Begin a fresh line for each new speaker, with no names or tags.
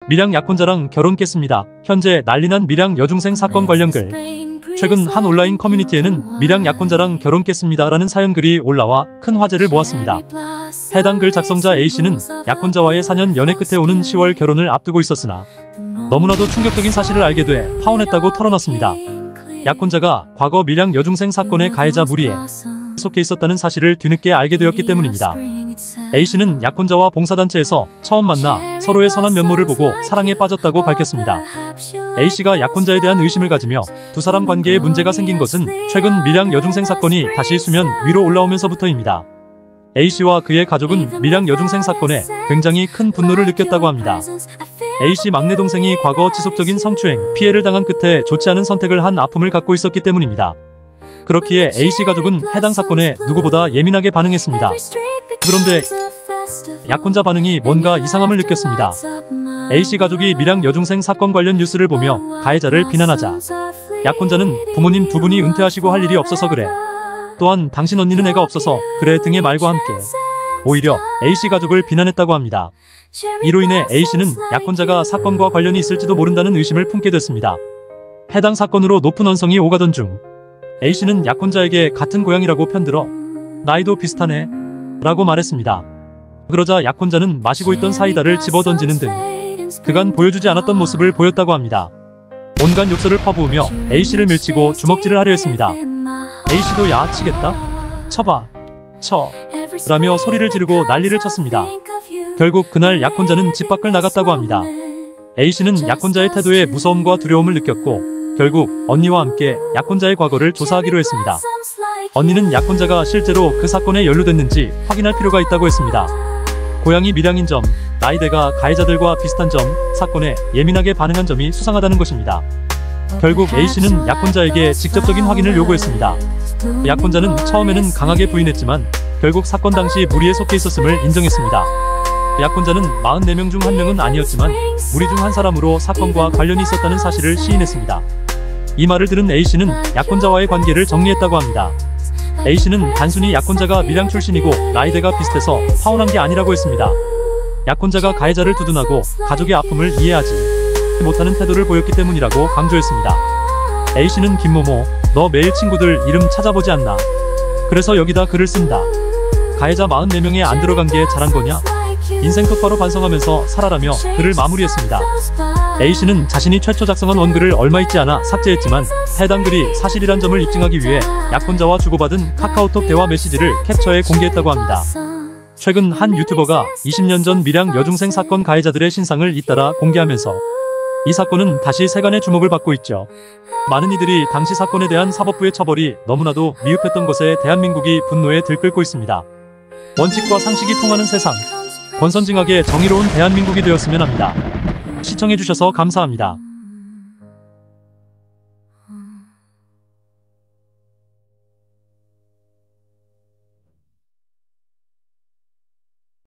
밀양 약혼자랑 결혼 깼습니다. 현재 난리난 밀양 여중생 사건 관련 글. 최근 한 온라인 커뮤니티에는 밀양 약혼자랑 결혼 깼습니다 라는 사연글이 올라와 큰 화제를 모았습니다. 해당 글 작성자 A씨는 약혼자와의 4년 연애 끝에 오는 10월 결혼을 앞두고 있었으나 너무나도 충격적인 사실을 알게 돼 파혼했다고 털어놨습니다. 약혼자가 과거 밀양 여중생 사건의 가해자 무리에 속해 있었다는 사실을 뒤늦게 알게 되었기 때문입니다. A씨는 약혼자와 봉사단체에서 처음 만나 서로의 선한 면모를 보고 사랑에 빠졌다고 밝혔습니다. A씨가 약혼자에 대한 의심을 가지며 두 사람 관계에 문제가 생긴 것은 최근 밀양 여중생 사건이 다시 수면 위로 올라오면서부터입니다. A씨와 그의 가족은 밀양 여중생 사건에 굉장히 큰 분노를 느꼈다고 합니다. A씨 막내 동생이 과거 지속적인 성추행, 피해를 당한 끝에 좋지 않은 선택을 한 아픔을 갖고 있었기 때문입니다. 그렇기에 A씨 가족은 해당 사건에 누구보다 예민하게 반응했습니다. 그런데 약혼자 반응이 뭔가 이상함을 느꼈습니다. A씨 가족이 밀양 여중생 사건 관련 뉴스를 보며 가해자를 비난하자 약혼자는 부모님 두 분이 은퇴하시고 할 일이 없어서 그래. 또한 당신 언니는 애가 없어서 그래 등의 말과 함께 오히려 A씨 가족을 비난했다고 합니다. 이로 인해 A씨는 약혼자가 사건과 관련이 있을지도 모른다는 의심을 품게 됐습니다. 해당 사건으로 높은 언성이 오가던 중 A씨는 약혼자에게 같은 고향이라고 편들어 나이도 비슷하네 라고 말했습니다. 그러자 약혼자는 마시고 있던 사이다를 집어던지는 등 그간 보여주지 않았던 모습을 보였다고 합니다. 온갖 욕설을 퍼부으며 A씨를 밀치고 주먹질을 하려 했습니다. A씨도 야 치겠다? 쳐봐 쳐 라며 소리를 지르고 난리를 쳤습니다. 결국 그날 약혼자는 집 밖을 나갔다고 합니다. A씨는 약혼자의 태도에 무서움과 두려움을 느꼈고 결국 언니와 함께 약혼자의 과거를 조사하기로 했습니다. 언니는 약혼자가 실제로 그 사건에 연루됐는지 확인할 필요가 있다고 했습니다. 고향이 밀양인 점, 나이대가 가해자들과 비슷한 점, 사건에 예민하게 반응한 점이 수상하다는 것입니다. 결국 A씨는 약혼자에게 직접적인 확인을 요구했습니다. 약혼자는 처음에는 강하게 부인했지만 결국 사건 당시 무리에 속해 있었음을 인정했습니다. 약혼자는 44명 중 1명은 아니었지만 무리 중 한 사람으로 사건과 관련이 있었다는 사실을 시인했습니다. 이 말을 들은 A씨는 약혼자와의 관계를 정리했다고 합니다. A씨는 단순히 약혼자가 밀양 출신이고 나이대가 비슷해서 파혼한 게 아니라고 했습니다. 약혼자가 가해자를 두둔하고 가족의 아픔을 이해하지 못하는 태도를 보였기 때문이라고 강조했습니다. A씨는 김모모, 너 매일 친구들 이름 찾아보지 않나? 그래서 여기다 글을 쓴다. 가해자 44명에 안 들어간 게 잘한 거냐? 인생 똑바로 반성하면서 살아라며 글을 마무리했습니다. A씨는 자신이 최초 작성한 원글을 얼마 있지 않아 삭제했지만 해당 글이 사실이란 점을 입증하기 위해 약혼자와 주고받은 카카오톡 대화 메시지를 캡처해 공개했다고 합니다. 최근 한 유튜버가 20년 전 밀양 여중생 사건 가해자들의 신상을 잇따라 공개하면서 이 사건은 다시 세간의 주목을 받고 있죠. 많은 이들이 당시 사건에 대한 사법부의 처벌이 너무나도 미흡했던 것에 대한민국이 분노에 들끓고 있습니다. 원칙과 상식이 통하는 세상, 권선징악의 정의로운 대한민국이 되었으면 합니다. 시청해주셔서 감사합니다.